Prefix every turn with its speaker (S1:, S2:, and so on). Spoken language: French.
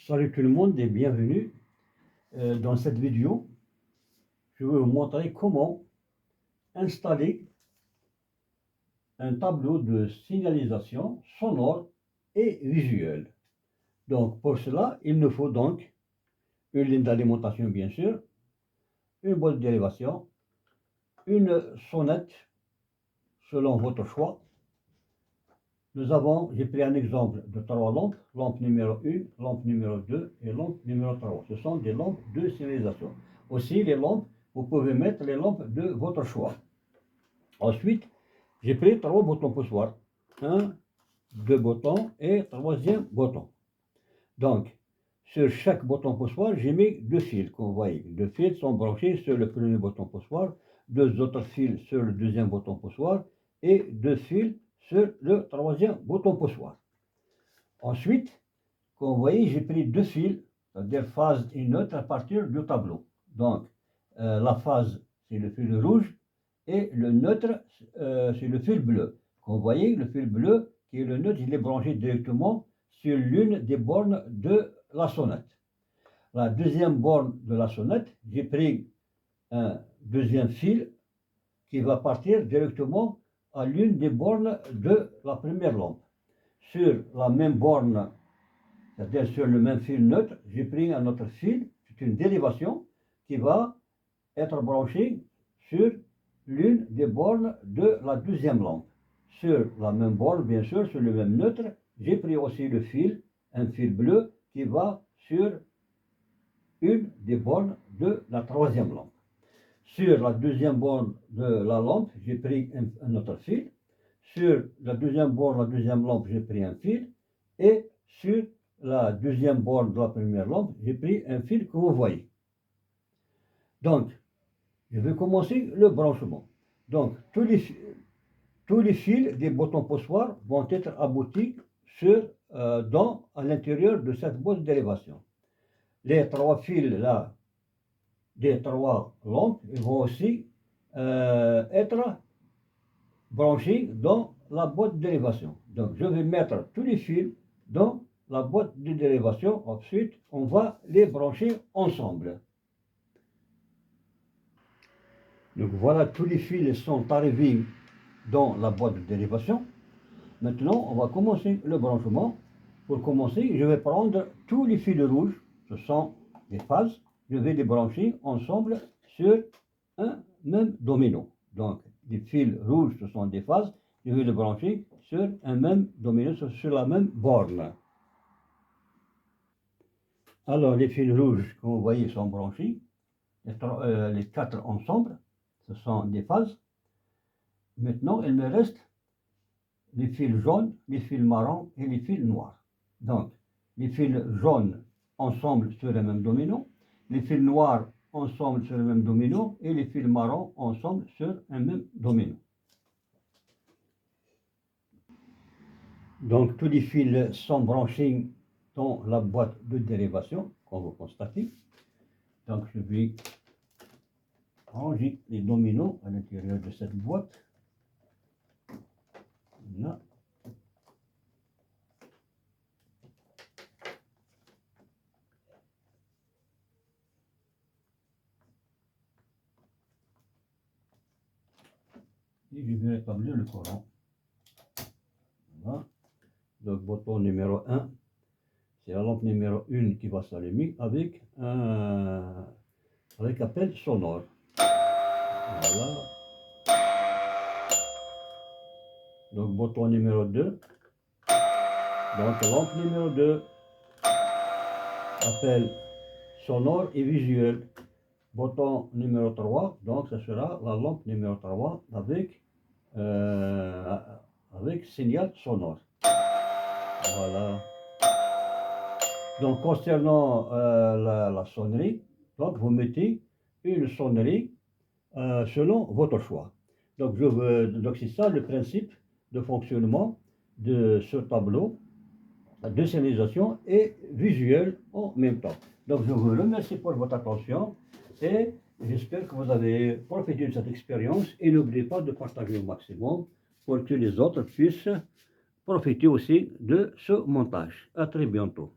S1: Salut tout le monde et bienvenue. Dans cette vidéo, je vais vous montrer comment installer un tableau de signalisation sonore et visuelle. Donc pour cela, il nous faut donc une ligne d'alimentation bien sûr, une boîte de dérivation, une sonnette selon votre choix. J'ai pris un exemple de 3 lampes, lampe numéro 1, lampe numéro 2 et lampe numéro 3. Ce sont des lampes de signalisation. Aussi les lampes, vous pouvez mettre les lampes de votre choix. Ensuite, j'ai pris 3 boutons poussoirs. 1, 2 boutons et 3e bouton. Donc, sur chaque bouton poussoir, j'ai mis 2 fils, comme vous voyez. 2 fils sont branchés sur le premier bouton poussoir, 2 autres fils sur le 2e bouton poussoir et 2 fils sur le 3e bouton poussoir. Ensuite, comme vous voyez, j'ai pris 2 fils, c'est-à-dire phase et neutre à partir du tableau. Donc, la phase, c'est le fil rouge et le neutre, c'est le fil bleu. Comme vous voyez, le fil bleu, qui est le neutre, il est branché directement sur l'une des bornes de la sonnette. La deuxième borne de la sonnette, j'ai pris un deuxième fil qui va partir directement à l'une des bornes de la première lampe. Sur la même borne, c'est-à-dire sur le même fil neutre, j'ai pris un autre fil, c'est une dérivation qui va être branché sur l'une des bornes de la deuxième lampe. Sur la même borne, bien sûr, sur le même neutre, j'ai pris aussi le fil, un fil bleu, qui va sur une des bornes de la troisième lampe. Sur la deuxième borne de la lampe, j'ai pris un autre fil. Sur la deuxième borne de la deuxième lampe, j'ai pris un fil. Et sur la deuxième borne de la première lampe, j'ai pris un fil que vous voyez. Donc, je vais commencer le branchement. Donc, tous les fils des boutons poussoirs vont être aboutis à l'intérieur de cette boîte de dérivation. Les 3 fils là, des 3 lampes, ils vont aussi être branchés dans la boîte de dérivation. Donc, je vais mettre tous les fils dans la boîte de dérivation. Ensuite, on va les brancher ensemble. Donc voilà, tous les fils sont arrivés dans la boîte de dérivation. Maintenant, on va commencer le branchement. Pour commencer, je vais prendre tous les fils rouges, ce sont des phases, je vais les brancher ensemble sur un même domino. Donc, les fils rouges, ce sont des phases, je vais les brancher sur un même domino, sur la même borne. Alors, les fils rouges, comme vous voyez, sont branchés, les 4 ensemble, ce sont des phases. Maintenant, il me reste les fils jaunes, les fils marrons et les fils noirs. Donc, les fils jaunes ensemble sur le même domino, les fils noirs ensemble sur le même domino et les fils marrons ensemble sur un même domino. Donc, tous les fils sont branchés dans la boîte de dérivation, comme vous constatez. Donc, je vais ranger les dominos à l'intérieur de cette boîte. Là. Et je vais rétablir le courant. Voilà. Donc, bouton numéro 1, c'est la lampe numéro 1 qui va s'allumer avec un appel sonore. Voilà. Donc, bouton numéro 2. Donc, lampe numéro 2, appel sonore et visuel. Bouton numéro 3, donc ce sera la lampe numéro 3 avec signal sonore. Voilà. Donc, concernant la sonnerie, donc vous mettez une sonnerie selon votre choix. Donc, c'est ça le principe de fonctionnement de ce tableau de signalisation et visuel en même temps. Donc, je vous remercie pour votre attention et j'espère que vous avez profité de cette expérience et n'oubliez pas de partager au maximum pour que les autres puissent profiter aussi de ce montage. À très bientôt.